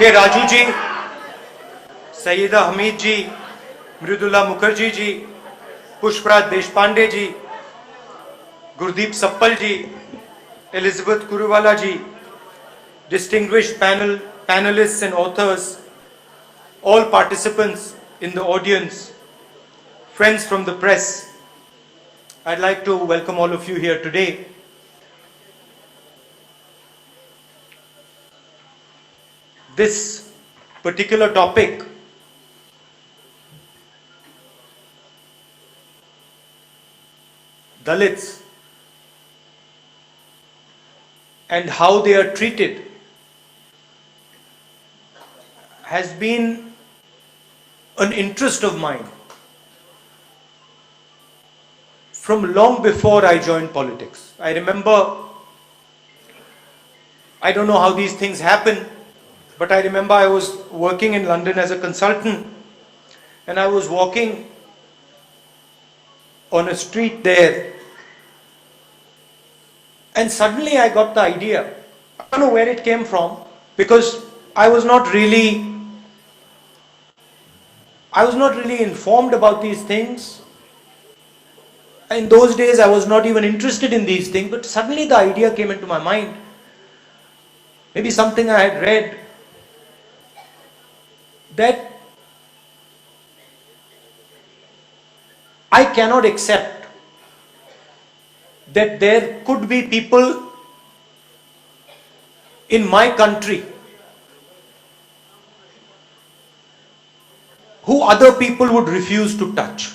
के राजू जी, सईदा हमीद जी, मृदुला मुखर्जी जी, पुष्पराज देशपांडे जी, Gurdeep supple ji, Elizabeth Kuruwala ji, distinguished panelists and authors, all participants in the audience, friends from the press, I'd like to welcome all of you here today. This particular topic Dalits and how they are treated has been an interest of mine from long before I joined politics. I remember, I don't know how these things happen, but I remember I was working in London as a consultant and I was walking on a street there and suddenly I got the idea. I don't know where it came from because I was not really informed about these things. In those days I was not even interested in these things, but suddenly the idea came into my mind. Maybe something I had read that I cannot accept that there could be people in my country who other people would refuse to touch.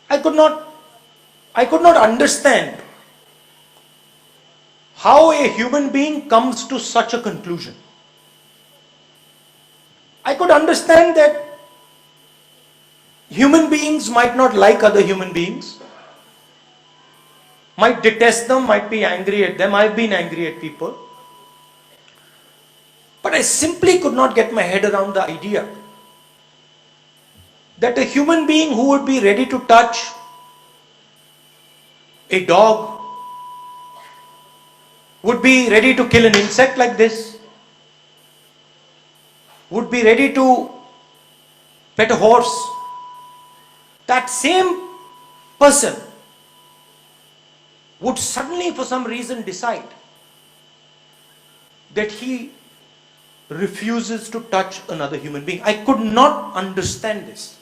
I could not understand how a human being comes to such a conclusion. I could understand that human beings might not like other human beings, might detest them, might be angry at them. I've been angry at people. But I simply could not get my head around the idea that a human being who would be ready to touch a dog, would be ready to kill an insect like this, would be ready to pet a horse, that same person would suddenly for some reason decide that he refuses to touch another human being. I could not understand this.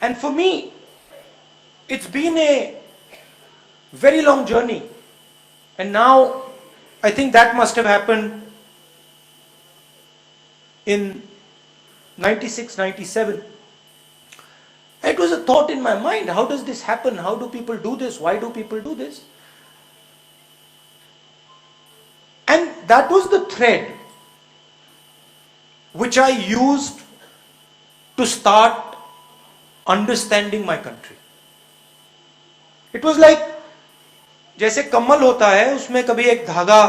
And for me, it's been a very long journey. And now, I think that must have happened in 96, 97. It was a thought in my mind, how does this happen? How do people do this? Why do people do this? And that was the thread which I used to start understanding my country. It was like, जैसे कमल होता है, उसमें कभी एक धागा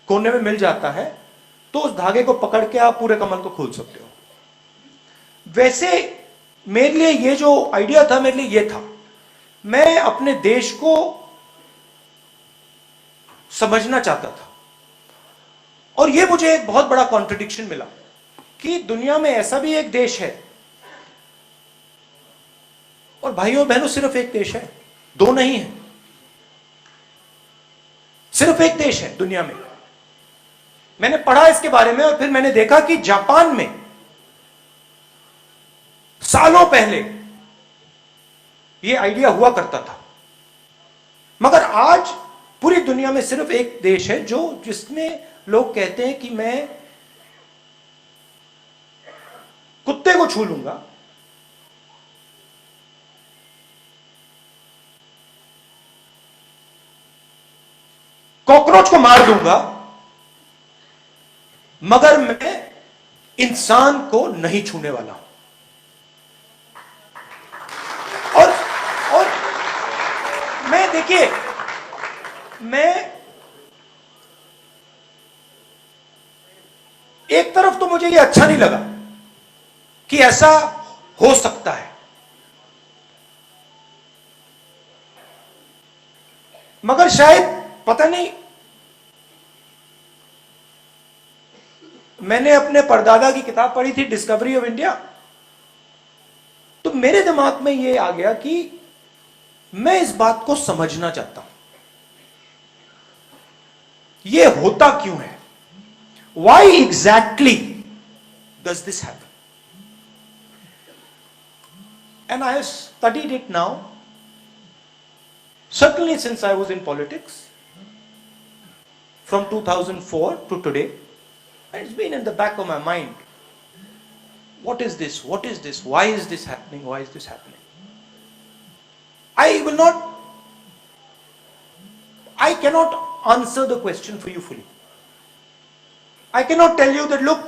कोने में मिल जाता है, तो उस धागे को पकड़ के आप पूरे कमल को खोल सकते हो. वैसे मेरे लिए ये जो आइडिया था, मेरे लिए ये था, मैं अपने देश को समझना चाहता था. और ये मुझे एक बहुत बड़ा कॉन्ट्रडिक्शन मिला कि दुनिया में ऐसा भी एक देश है, और भाइयों बहनों सिर्फ एक देश है, दो नहीं है, सिर्फ एक देश है दुनिया में. मैंने पढ़ा इसके बारे में और फिर मैंने देखा कि जापान में सालों पहले यह आइडिया हुआ करता था, मगर आज पूरी दुनिया में सिर्फ एक देश है जिसमें लोग कहते हैं कि मैं कुत्ते को छू लूंगा, कॉकरोच को मार दूंगा, मगर मैं इंसान को नहीं छूने वाला हूं. और मैं देखिए, मैं एक तरफ तो मुझे ये अच्छा नहीं लगा कि ऐसा हो सकता है, मगर शायद पता नहीं मैंने अपने परदादा की किताब पढ़ी थी, डिस्कवरी ऑफ इंडिया। तो मेरे दिमाग में यह आ गया कि मैं इस बात को समझना चाहता हूं, यह होता क्यों है, why exactly does this happen, and I have studied it now, certainly since I was in politics from 2004 to today. It's been in the back of my mind. What is this? What is this? Why is this happening? Why is this happening? I cannot answer the question for you fully. I cannot tell you that, look,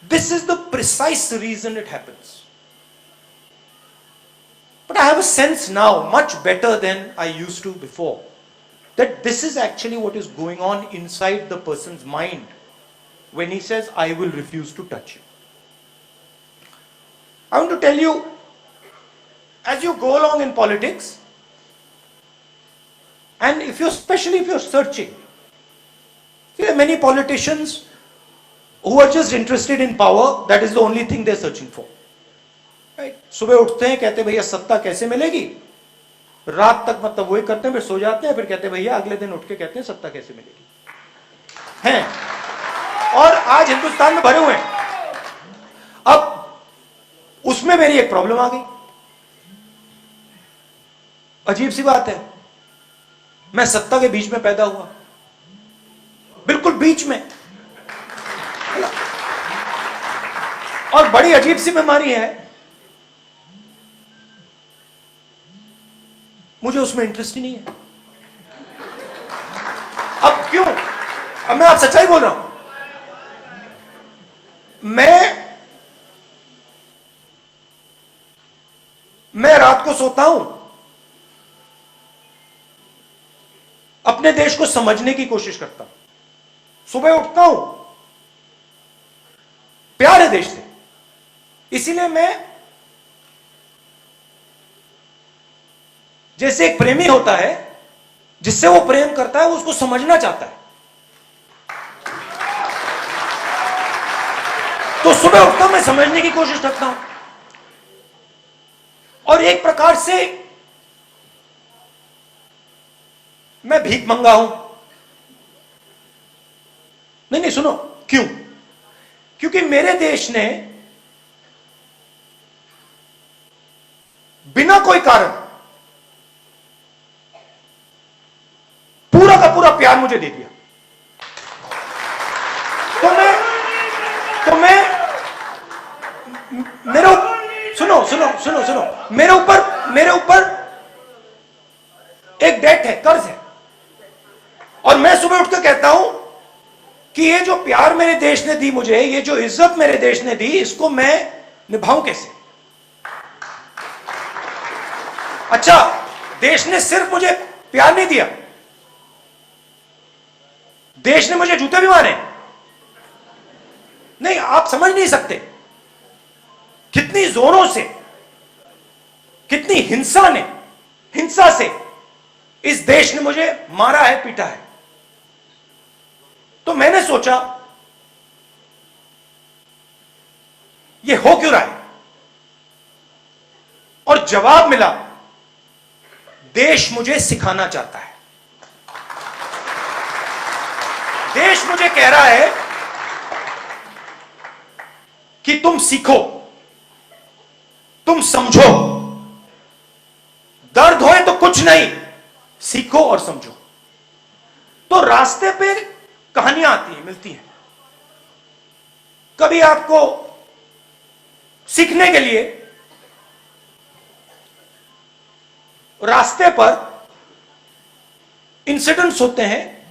this is the precise reason it happens. But I have a sense now, much better than I used to before, that this is actually what is going on inside the person's mind when he says, I will refuse to touch you. I want to tell you, as you go along in politics, and especially if you're searching, there are many politicians who are just interested in power. That is the only thing they're searching for. Right? सुबह उठते हैं, कहते हैं भैया सत्ता कैसे मिलेगी, रात तक मतलब वही करते हैं, फिर सो जाते हैं, फिर कहते हैं भैया अगले दिन उठ के कहते हैं सत्ता कैसे मिलेगी, हैं? और आज हिंदुस्तान में भरे हुए हैं। अब उसमें मेरी एक प्रॉब्लम आ गई, अजीब सी बात है, मैं सत्ता के बीच में पैदा हुआ, बिल्कुल बीच में, और बड़ी अजीब सी बीमारी है, मुझे उसमें इंटरेस्ट ही नहीं है। अब क्यों? अब मैं आप सच्चाई बोल रहा हूं, मैं रात को सोता हूं, अपने देश को समझने की कोशिश करता हूं, सुबह उठता हूं, प्यार है देश से, इसीलिए मैं, जैसे एक प्रेमी होता है जिससे वो प्रेम करता है, वो उसको समझना चाहता है, तो सुबह उठता हूं, मैं समझने की कोशिश करता हूं, और एक प्रकार से मैं भीख मंगा हूं। नहीं नहीं सुनो, क्यों? क्योंकि मेरे देश ने बिना कोई कारण पूरा का पूरा प्यार मुझे दे दिया, तो मैं मेरे सुनो सुनो सुनो सुनो मेरे ऊपर एक डेट है, कर्ज है, और मैं सुबह उठ के कहता हूं कि ये जो प्यार मेरे देश ने दी मुझे, ये जो इज्जत मेरे देश ने दी, इसको मैं निभाऊं कैसे? अच्छा, देश ने सिर्फ मुझे प्यार नहीं दिया, देश ने मुझे जूते भी मारे। नहीं, आप समझ नहीं सकते कितनी जोरों से, कितनी हिंसा से इस देश ने मुझे मारा है, पीटा है। तो मैंने सोचा ये हो क्यों रहा है, और जवाब मिला, देश मुझे सिखाना चाहता है। देश मुझे कह रहा है कि तुम सीखो, तुम समझो, दर्द होए तो कुछ नहीं, सीखो और समझो। तो रास्ते पे कहानियां आती हैं, मिलती हैं, कभी आपको सीखने के लिए रास्ते पर इंसिडेंट्स होते हैं,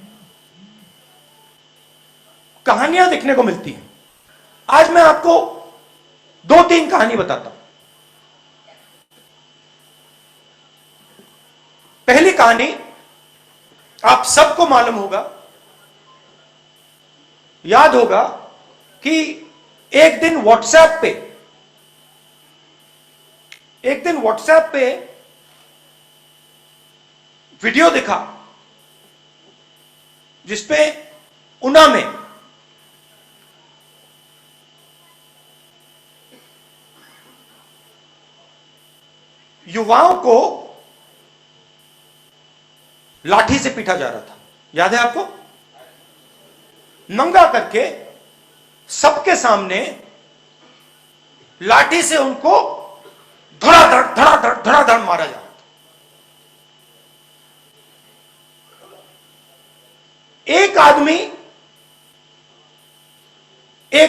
कहानियां देखने को मिलती हैं। आज मैं आपको 2-3 कहानी बताता हूं। पहली कहानी आप सबको मालूम होगा, याद होगा कि एक दिन व्हाट्सएप पे वीडियो दिखा जिसपे उना में युवाओं को लाठी से पीटा जा रहा था, याद है आपको? नंगा करके सबके सामने लाठी से उनको धड़ाधड़ धड़ाधड़ धड़ाधड़ मारा जा रहा था। एक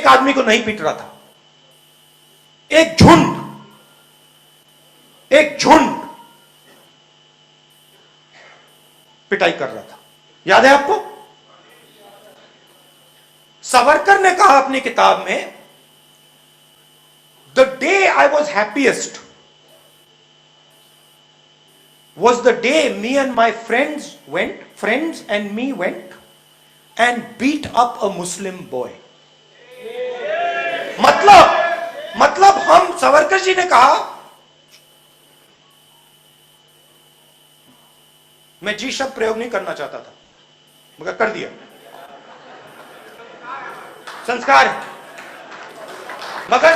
आदमी को नहीं पीट रहा था, एक झुंड पिटाई कर रहा था, याद है आपको? सावरकर ने कहा अपनी किताब में, the day I was happiest was the day me and my friends and me went and beat up a Muslim boy. मतलब हम, सावरकर जी ने कहा, मैं जी शब्द प्रयोग नहीं करना चाहता था मगर कर दिया, संस्कार है, मगर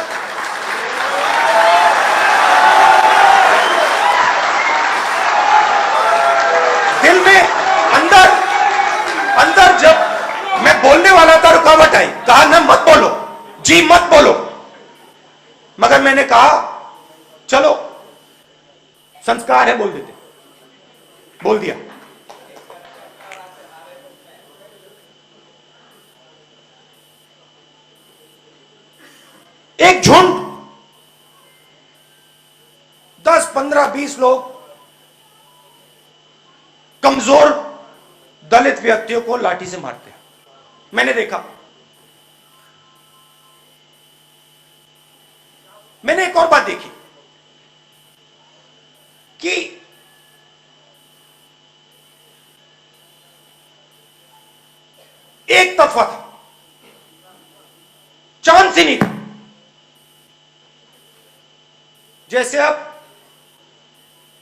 दिल में अंदर जब मैं बोलने वाला था रुकावट आई, कहा ना मत बोलो जी, मत बोलो, मगर मैंने कहा चलो संस्कार है, बोल देते, बोल दिया। एक झुंड 10, 15, 20 लोग कमजोर दलित व्यक्तियों को लाठी से मारते हैं, मैंने देखा। मैंने एक और बात देखी कि एक तरफा था, चांस ही नहीं था। जैसे अब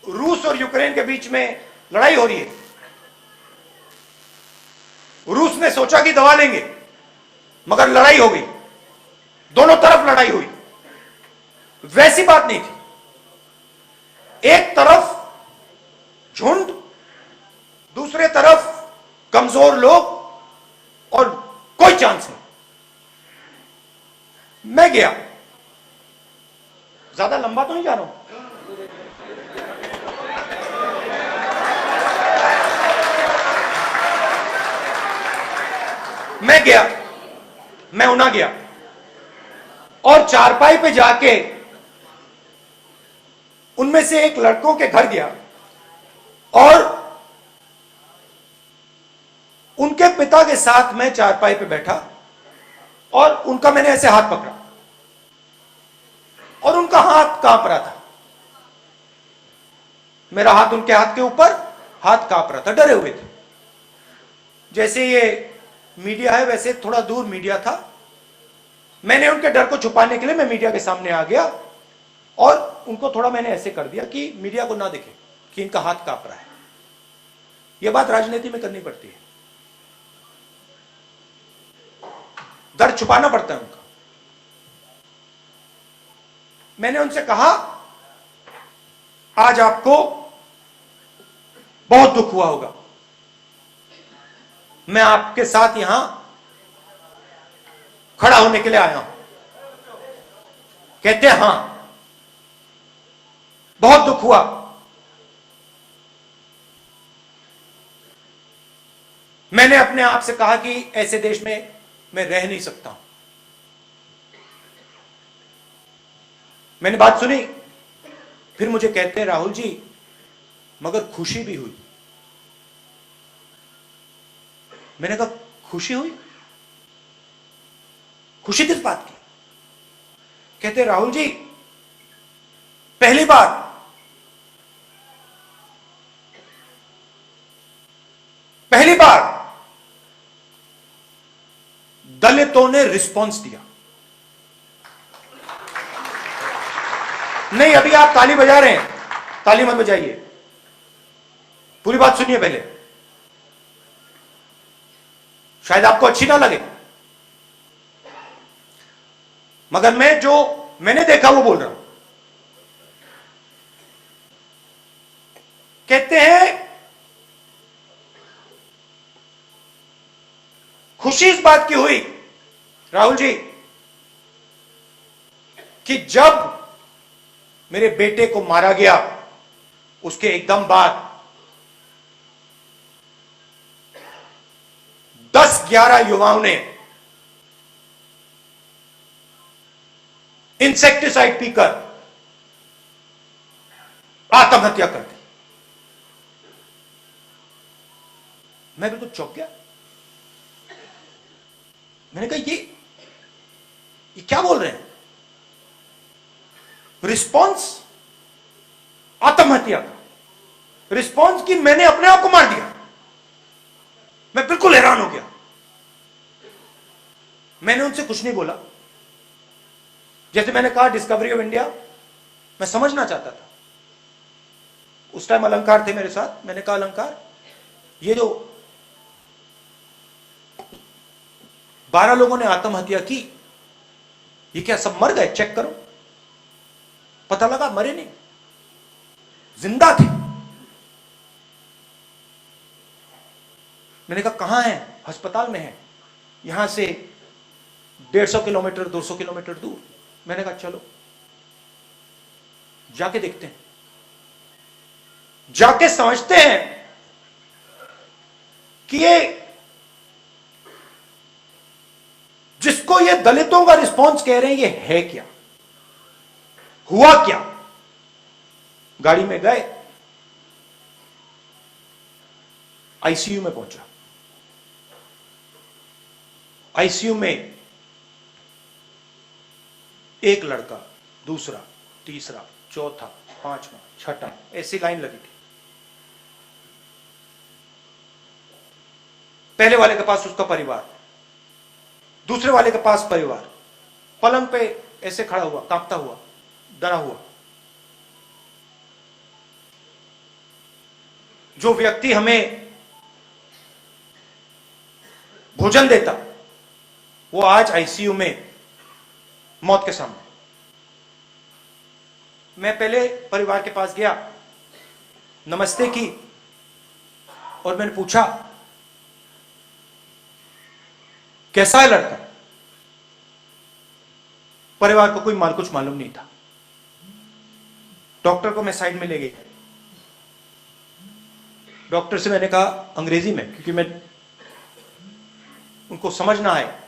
रूस और यूक्रेन के बीच में लड़ाई हो रही है, रूस ने सोचा कि दबा लेंगे, मगर लड़ाई हो गई, दोनों तरफ लड़ाई हुई। वैसी बात नहीं थी, एक तरफ झुंड, दूसरे तरफ कमजोर लोग और कोई चांस नहीं। मैं गया, ज्यादा लंबा तो नहीं जा रहा हूं, मैं उना गया और चारपाई पे जाके उनमें से एक लड़कों के घर गया और उनके पिता के साथ मैं चारपाई पे बैठा और उनका मैंने ऐसे हाथ पकड़ा और उनका हाथ कांप रहा था, मेरा हाथ उनके हाथ के ऊपर, हाथ कांप रहा था, डरे हुए थे। जैसे ये मीडिया है वैसे थोड़ा दूर मीडिया था, मैंने उनके डर को छुपाने के लिए मैं मीडिया के सामने आ गया और उनको थोड़ा मैंने ऐसे कर दिया कि मीडिया को ना दिखे कि इनका हाथ कांप रहा है। यह बात राजनीति में करनी पड़ती है, डर छुपाना पड़ता है उनका। मैंने उनसे कहा, आज आपको बहुत दुख हुआ होगा, मैं आपके साथ यहां खड़ा होने के लिए आया हूं। कहते हैं हां, बहुत दुख हुआ, मैंने अपने आप से कहा कि ऐसे देश में मैं रह नहीं सकता हूं। मैंने बात सुनी, फिर मुझे कहते हैं राहुल जी मगर खुशी भी हुई। मैंने कहा खुशी हुई? खुशी किस बात की? कहते राहुल जी पहली बार दलितों ने रिस्पॉन्स दिया। नहीं, अभी आप ताली बजा रहे हैं, ताली मत बजाइए, पूरी बात सुनिए पहले, शायद आपको अच्छी ना लगे, मगर मैं जो मैंने देखा वो बोल रहा हूं। कहते हैं खुशी इस बात की हुई राहुल जी कि जब मेरे बेटे को मारा गया उसके एकदम बाद 10-11 युवाओं ने इंसेक्टिसाइड पीकर आत्महत्या कर दी। मैं बिल्कुल चौंक गया। मैंने कहा ये क्या बोल रहे हैं? रिस्पॉन्स आत्महत्या का रिस्पॉन्स कि मैंने अपने आप को मार दिया। मैं बिल्कुल हैरान हो गया। मैंने उनसे कुछ नहीं बोला। जैसे मैंने कहा डिस्कवरी ऑफ इंडिया मैं समझना चाहता था। उस टाइम अलंकार थे मेरे साथ। मैंने कहा अलंकार, ये जो 12 लोगों ने आत्महत्या की, ये क्या सब मर गए? चेक करो। पता लगा मरे नहीं, जिंदा थे। मैंने कहा कहां है? अस्पताल में है, यहां से 150 किलोमीटर 200 किलोमीटर दूर। मैंने कहा चलो जाके देखते हैं, जाके समझते हैं कि ये जिसको ये दलितों का रिस्पॉन्स कह रहे हैं ये है क्या, हुआ क्या। गाड़ी में गए, आईसीयू में पहुंचा। आईसीयू में एक लड़का, दूसरा, तीसरा, चौथा, पांचवा, छठा, ऐसी लाइन लगी थी। पहले वाले के पास उसका परिवार, दूसरे वाले के पास परिवार, पलंग पे ऐसे खड़ा हुआ, कांपता हुआ, डरा हुआ। जो व्यक्ति हमें भोजन देता वो आज आईसीयू में मौत के सामने। मैं पहले परिवार के पास गया, नमस्ते की और मैंने पूछा कैसा है लड़का। परिवार को कोई कुछ मालूम नहीं था। डॉक्टर को मैं साइड में ले गई। डॉक्टर से मैंने कहा अंग्रेजी में, क्योंकि मैं उनको समझ ना आए,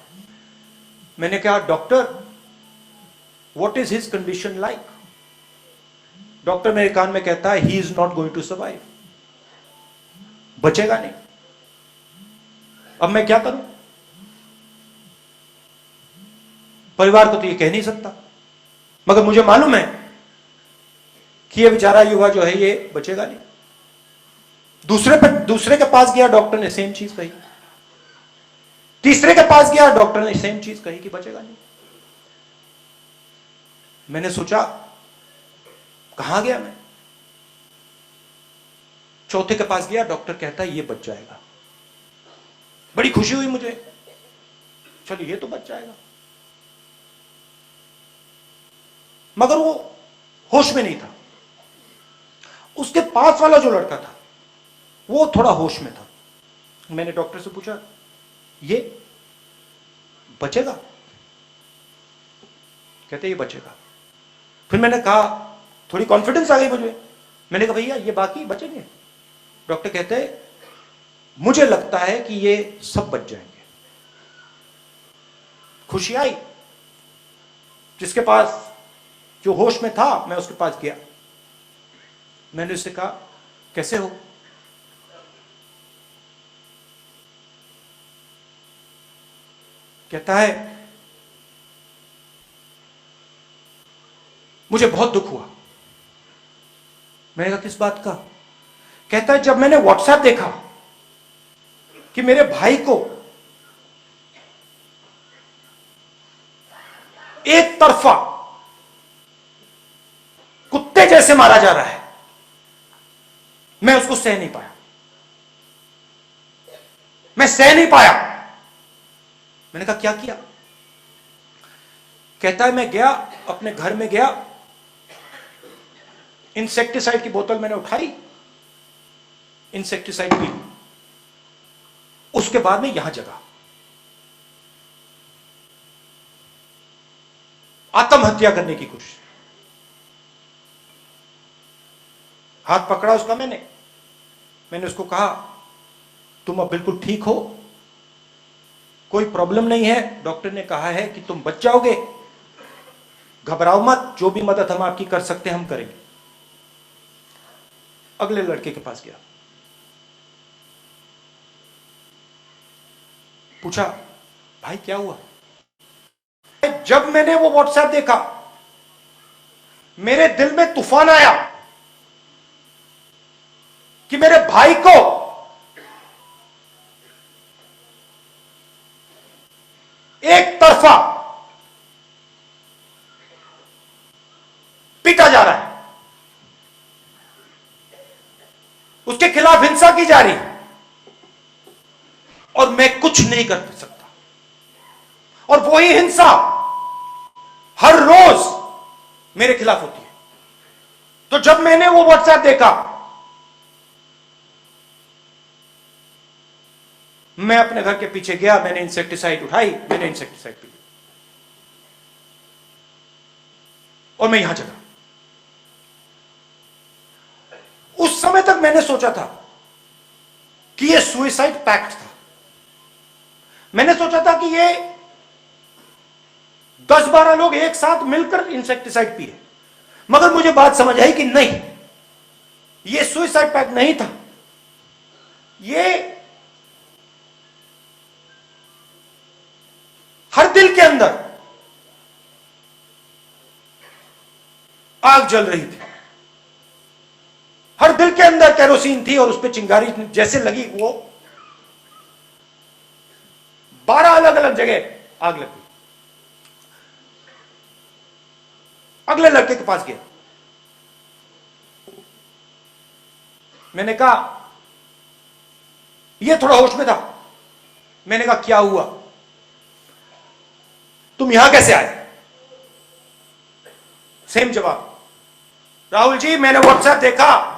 मैंने कहा doctor what is his condition like. Doctor मेरे कान में कहता है he is not going to survive, बचेगा नहीं। अब मैं क्या करूं? परिवार को तो ये कह नहीं सकता, मगर मुझे मालूम है कि ये बेचारा युवा जो है ये बचेगा नहीं। दूसरे के पास गया, डॉक्टर ने सेम चीज कही। तीसरे के पास गया, डॉक्टर ने सेम चीज कही कि बचेगा नहीं। मैंने सोचा कहां गया मैं। चौथे के पास गया, डॉक्टर कहता है ये बच जाएगा। बड़ी खुशी हुई मुझे, चलो ये तो बच जाएगा। मगर वो होश में नहीं था। उसके पास वाला जो लड़का था वो थोड़ा होश में था। मैंने डॉक्टर से पूछा ये बचेगा? कहते ये बचेगा। फिर मैंने कहा, थोड़ी कॉन्फिडेंस आ गई मुझे, मैंने कहा भैया ये बाकी बचेंगे? डॉक्टर कहते मुझे लगता है कि ये सब बच जाएंगे। खुशी आई। जिसके पास जो होश में था मैं उसके पास गया। मैंने उससे कहा कैसे हो? कहता है मुझे बहुत दुख हुआ। मैंने कहा किस बात का? कहता है जब मैंने व्हाट्सएप देखा कि मेरे भाई को एक तरफा कुत्ते जैसे मारा जा रहा है, मैं उसको सह नहीं पाया। मैं सह नहीं पाया। मैंने कहा क्या किया? कहता है मैं गया, अपने घर में गया, इंसेक्टिसाइड की बोतल मैंने उठाई, इंसेक्टिसाइड पी, उसके बाद में यहां जगा, आत्महत्या करने की कोशिश। हाथ पकड़ा उसका, मैंने उसको कहा तुम अब बिल्कुल ठीक हो, कोई प्रॉब्लम नहीं है, डॉक्टर ने कहा है कि तुम बच जाओगे, घबराओ मत, जो भी मदद हम आपकी कर सकते हैं हम करेंगे। अगले लड़के के पास गया, पूछा भाई क्या हुआ? जब मैंने वो व्हाट्सएप देखा मेरे दिल में तूफान आया कि मेरे भाई को एक तरफा पीटा जा रहा है, उसके खिलाफ हिंसा की जा रही है और मैं कुछ नहीं कर सकता। और वही हिंसा हर रोज मेरे खिलाफ होती है। तो जब मैंने वो व्हाट्सएप देखा, मैं अपने घर के पीछे गया, मैंने इंसेक्टिसाइड उठाई, मैंने इंसेक्टिसाइड पी और मैं यहां जगा। उस समय तक मैंने सोचा था कि यह सुइसाइड पैक्ट था। मैंने सोचा था कि ये 10-12 लोग एक साथ मिलकर इंसेक्टिसाइड पिए, मगर मुझे बात समझ आई कि नहीं, यह सुइसाइड पैक्ट नहीं था, यह हर दिल के अंदर आग जल रही थी, हर दिल के अंदर केरोसिन थी और उस पर चिंगारी जैसे लगी, वो 12 अलग अलग जगह आग लगी। अगले लड़के के पास गया, मैंने कहा, यह थोड़ा होश में था, मैंने कहा क्या हुआ, तुम यहां कैसे आए? सेम जवाब, राहुल जी मैंने व्हाट्सएप देखा,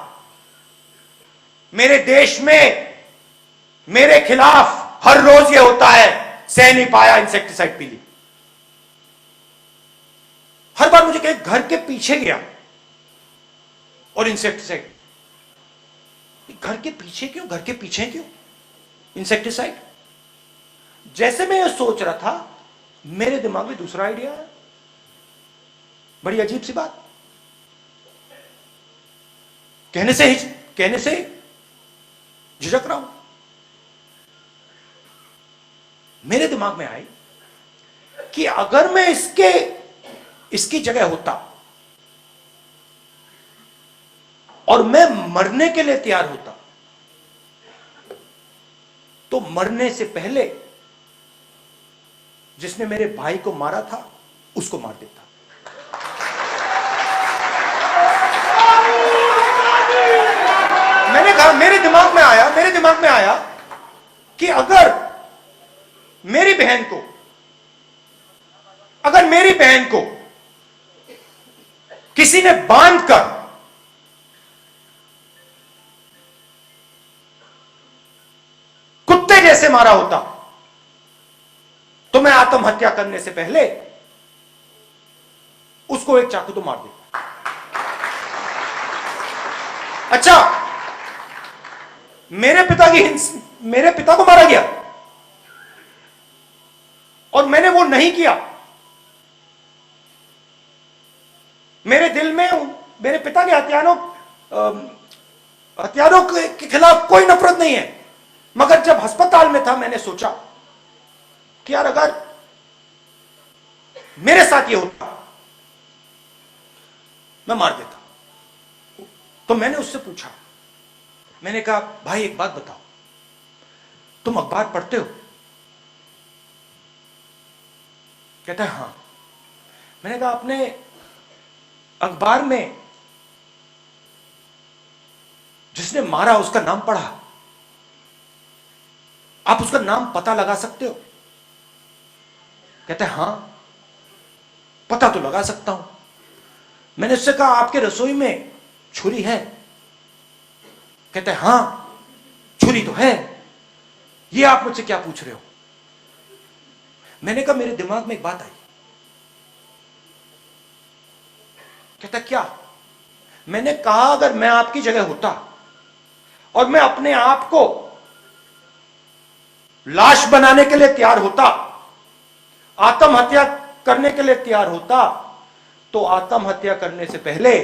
मेरे देश में मेरे खिलाफ हर रोज ये होता है, सह नहीं पाया, इंसेक्टिसाइड पी ली। हर बार मुझे कहे घर के पीछे गया और इंसेक्टिसाइड, घर के पीछे क्यों, घर के पीछे क्यों इंसेक्टिसाइड? जैसे मैं ये सोच रहा था, मेरे दिमाग में दूसरा आइडिया है, बड़ी अजीब सी बात, कहने से झिझक रहा हूं। मेरे दिमाग में आई कि अगर मैं इसकी जगह होता और मैं मरने के लिए तैयार होता, तो मरने से पहले जिसने मेरे भाई को मारा था उसको मार देता। मैंने कहा, मेरे दिमाग में आया कि अगर मेरी बहन को किसी ने बांधकर कुत्ते जैसे मारा होता, तो मैं आत्महत्या करने से पहले उसको एक चाकू तो मार देता। अच्छा, मेरे पिता को मारा गया और मैंने वो नहीं किया। मेरे दिल में मेरे पिता के हत्यारों के खिलाफ कोई नफरत नहीं है, मगर जब अस्पताल में था मैंने सोचा कि यार अगर मेरे साथ ये होता मैं मार देता। तो मैंने उससे पूछा, मैंने कहा भाई एक बात बताओ, तुम अखबार पढ़ते हो? कहता है हां। मैंने कहा आपने अखबार में जिसने मारा उसका नाम पढ़ा? आप उसका नाम पता लगा सकते हो? कहता है हां, पता तो लगा सकता हूं। मैंने उससे कहा आपके रसोई में छुरी है? कहता है हां, छुरी तो है, ये आप मुझसे क्या पूछ रहे हो? मैंने कहा मेरे दिमाग में एक बात आई। कहता क्या? मैंने कहा अगर मैं आपकी जगह होता और मैं अपने आप को लाश बनाने के लिए तैयार होता, आत्महत्या करने के लिए तैयार होता, तो आत्महत्या करने से पहले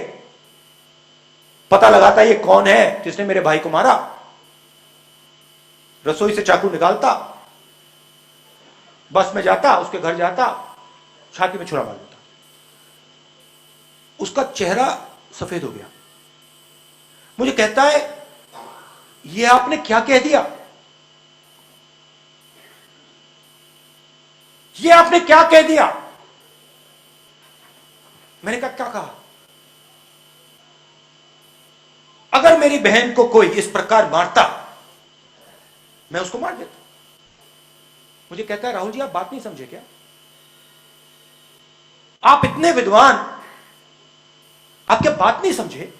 पता लगाता ये कौन है जिसने मेरे भाई को मारा, रसोई से चाकू निकालता, बस में जाता, उसके घर जाता, छाती में छुरा मार देता। उसका चेहरा सफेद हो गया। मुझे कहता है ये आपने क्या कह दिया? ये आपने क्या कह दिया? मैंने कहा क्या कहा? अगर मेरी बहन को कोई इस प्रकार मारता, मैं उसको मार देता। मुझे कहता है राहुल जी आप बात नहीं समझे क्या? आप इतने विद्वान, आप क्या बात नहीं समझे?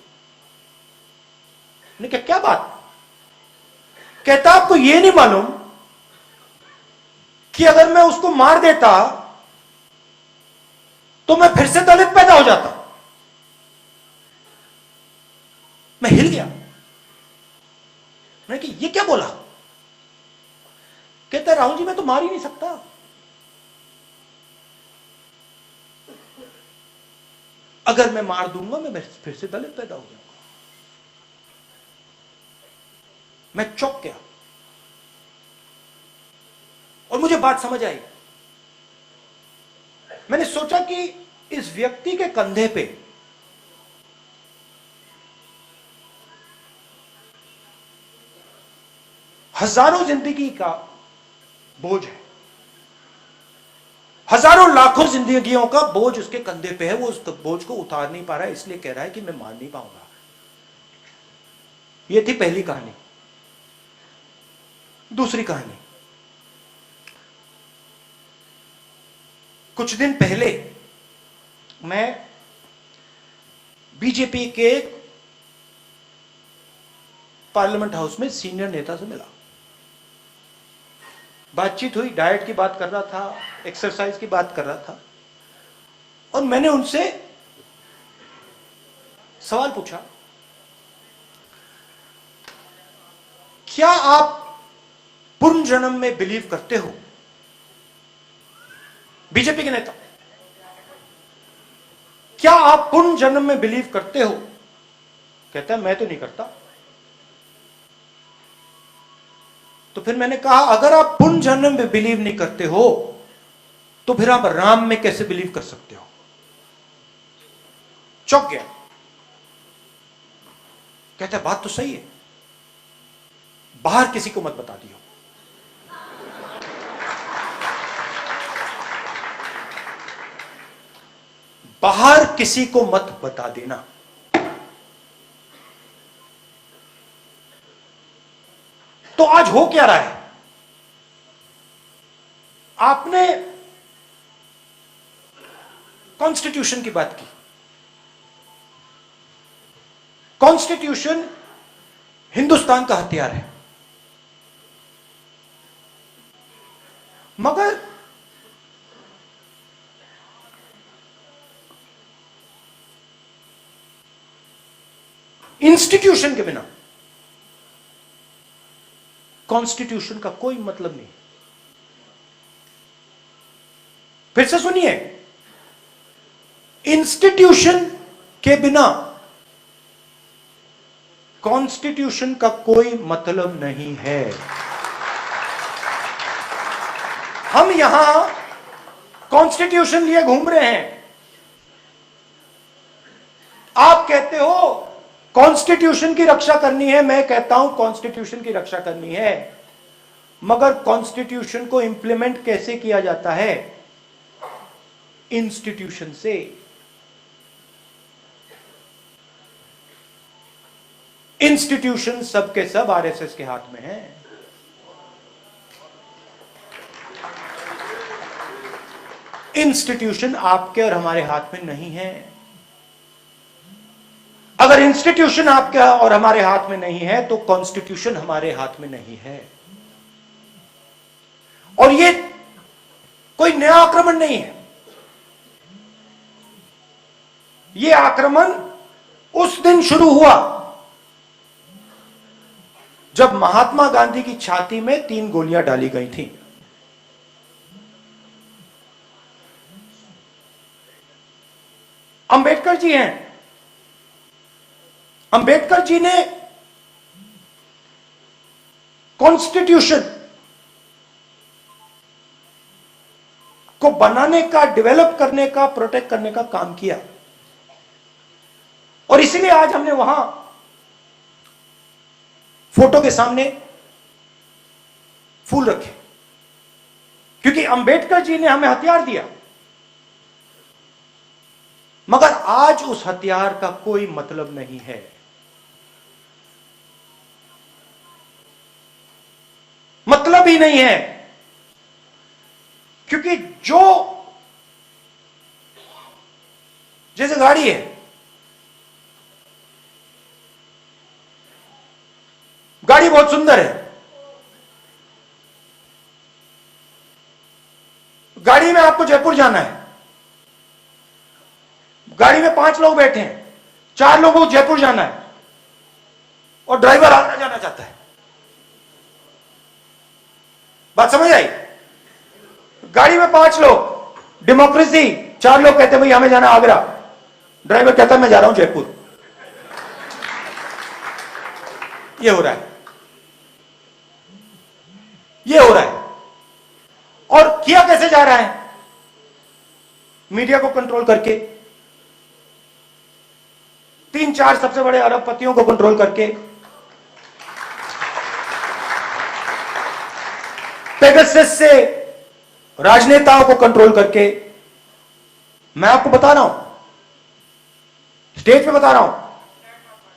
मैंने कहा क्या बात? कहता आपको यह नहीं मालूम कि अगर मैं उसको मार देता तो मैं फिर से दलित पैदा हो जाता। मैं हिल गया। मैंने कहा ये क्या बोला? कहता राहुल जी मैं तो मार ही नहीं सकता। अगर मैं मार दूंगा मैं फिर से दलित पैदा हो जाऊंगा। मैं चौंक गया और मुझे बात समझ आई। मैंने सोचा कि इस व्यक्ति के कंधे पे हजारों जिंदगी का बोझ है, हजारों लाखों जिंदगियों का बोझ उसके कंधे पे है। वो उस बोझ को उतार नहीं पा रहा है, इसलिए कह रहा है कि मैं मार नहीं पाऊंगा। यह थी पहली कहानी। दूसरी कहानी, कुछ दिन पहले मैं बीजेपी के पार्लियामेंट हाउस में सीनियर नेता से मिला। बातचीत हुई, डाइट की बात कर रहा था, एक्सरसाइज की बात कर रहा था, और मैंने उनसे सवाल पूछा, क्या आप पुनर्जन्म में बिलीव करते हो? बीजेपी के नेता, क्या आप पुनर्जन्म में बिलीव करते हो? कहता है मैं तो नहीं करता। तो फिर मैंने कहा अगर आप पुनर्जन्म में बिलीव नहीं करते हो तो फिर आप राम में कैसे बिलीव कर सकते हो? चौंक गया। कहता है बात तो सही है, बाहर किसी को मत बता दियो। बाहर किसी को मत बता देना। तो आज हो क्या रहा है? आपने कॉन्स्टिट्यूशन की बात की। कॉन्स्टिट्यूशन हिंदुस्तान का हथियार है, मगर इंस्टीट्यूशन के बिना कॉन्स्टिट्यूशन का कोई मतलब नहीं। फिर से सुनिए, इंस्टीट्यूशन के बिना कॉन्स्टिट्यूशन का कोई मतलब नहीं है। हम यहां कॉन्स्टिट्यूशन लिए घूम रहे हैं। आप कहते हो कॉन्स्टिट्यूशन की रक्षा करनी है, मैं कहता हूं कॉन्स्टिट्यूशन की रक्षा करनी है, मगर कॉन्स्टिट्यूशन को इंप्लीमेंट कैसे किया जाता है? इंस्टीट्यूशन से। इंस्टीट्यूशन सबके सब आरएसएस के हाथ में है। इंस्टीट्यूशन आपके और हमारे हाथ में नहीं है। अगर इंस्टीट्यूशन आपका और हमारे हाथ में नहीं है तो कॉन्स्टिट्यूशन हमारे हाथ में नहीं है। और ये कोई नया आक्रमण नहीं है। ये आक्रमण उस दिन शुरू हुआ जब महात्मा गांधी की छाती में 3 गोलियां डाली गई थी। अंबेडकर जी हैं। अंबेडकर जी ने कॉन्स्टिट्यूशन को बनाने का, डेवलप करने का, प्रोटेक्ट करने का काम किया। और इसलिए आज हमने वहां फोटो के सामने फूल रखे, क्योंकि अंबेडकर जी ने हमें हथियार दिया। मगर आज उस हथियार का कोई मतलब नहीं है। मतलब ही नहीं है, क्योंकि जो, जैसे गाड़ी है, गाड़ी बहुत सुंदर है, गाड़ी में आपको जयपुर जाना है, गाड़ी में 5 लोग बैठे हैं, 4 लोगों को जयपुर जाना है और ड्राइवर आगरा जाना चाहता है। बात समझ आई? गाड़ी में 5 लोग, डेमोक्रेसी, 4 लोग कहते हैं भाई हमें जाना आगरा, ड्राइवर कहता है मैं जा रहा हूं जयपुर। ये हो रहा है, ये हो रहा है। और किया कैसे जा रहा है? मीडिया को कंट्रोल करके, 3-4 सबसे बड़े अरबपतियों को कंट्रोल करके, पेगासस से राजनेताओं को कंट्रोल करके। मैं आपको बता रहा हूं, स्टेज पे बता रहा हूं,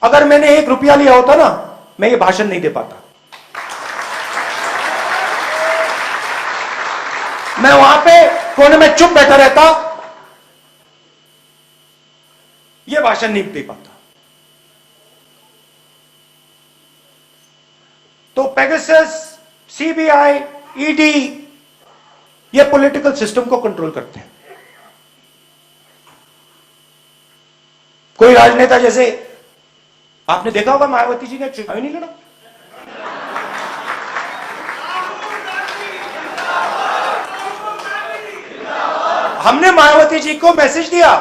अगर मैंने 1 रुपया लिया होता ना, मैं ये भाषण नहीं दे पाता। मैं वहां पे कोने में चुप बैठा रहता, ये भाषण नहीं दे पाता। तो पेगासस, सीबीआई, ईडी, ये पॉलिटिकल सिस्टम को कंट्रोल करते हैं। कोई राजनेता, जैसे आपने देखा होगा मायावती जी ने चुनाव नहीं लड़ा, हमने मायावती जी को मैसेज दिया,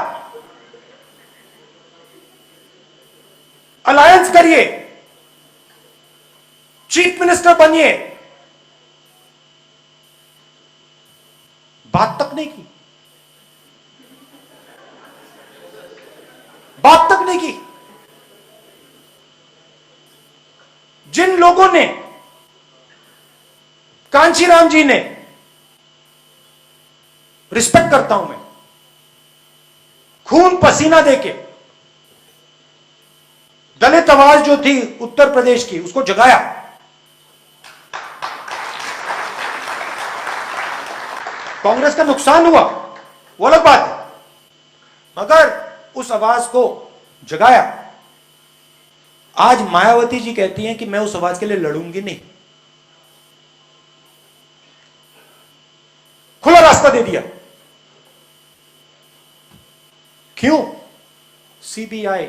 अलायंस करिए, चीफ मिनिस्टर बनिए। बात तक नहीं की, बात तक नहीं की। जिन लोगों ने, कांशीराम जी ने, रिस्पेक्ट करता हूं मैं, खून पसीना देके दलित आवाज जो थी उत्तर प्रदेश की, उसको जगाया। कांग्रेस का नुकसान हुआ, वो अलग बात है, मगर उस आवाज को जगाया। आज मायावती जी कहती हैं कि मैं उस आवाज के लिए लड़ूंगी नहीं, खुला रास्ता दे दिया। क्यों? सीबीआई,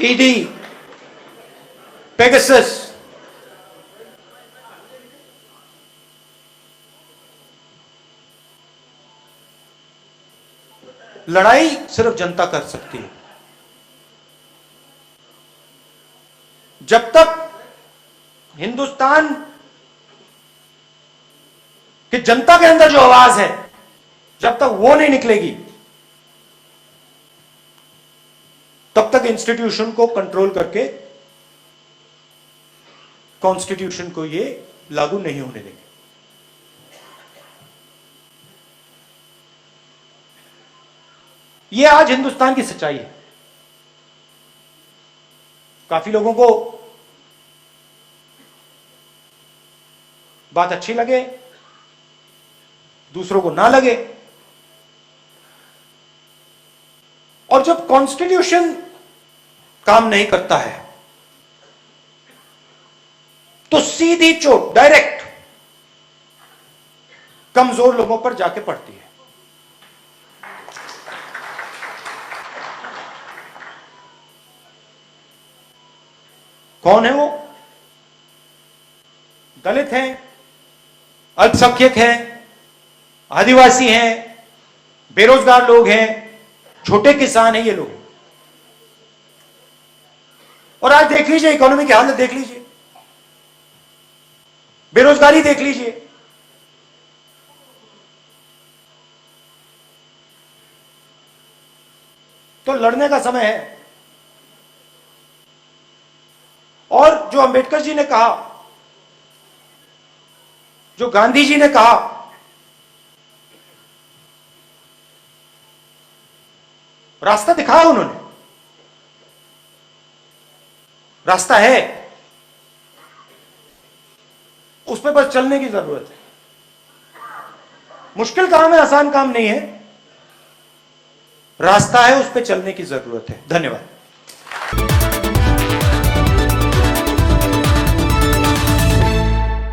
ईडी, पेगासस, लड़ाई सिर्फ जनता कर सकती है। जब तक हिंदुस्तान कि जनता के अंदर जो आवाज है, जब तक वो नहीं निकलेगी, तब तक इंस्टीट्यूशन को कंट्रोल करके कॉन्स्टिट्यूशन को ये लागू नहीं होने देंगे। ये आज हिंदुस्तान की सच्चाई है। काफी लोगों को बात अच्छी लगे, दूसरों को ना लगे, कॉन्स्टिट्यूशन काम नहीं करता है तो सीधी चोट डायरेक्ट कमजोर लोगों पर जाके पड़ती है। कौन है वो? दलित हैं, अल्पसंख्यक हैं, आदिवासी हैं, बेरोजगार लोग हैं, छोटे किसान हैं, ये लोग। और आज देख लीजिए इकोनॉमी की हालत, देख लीजिए बेरोजगारी, देख लीजिए। तो लड़ने का समय है। और जो अंबेडकर जी ने कहा, जो गांधी जी ने कहा, रास्ता दिखाया उन्होंने, रास्ता है, उस पर बस चलने की जरूरत है। मुश्किल काम है, आसान काम नहीं है, रास्ता है, उस पर चलने की जरूरत है। धन्यवाद।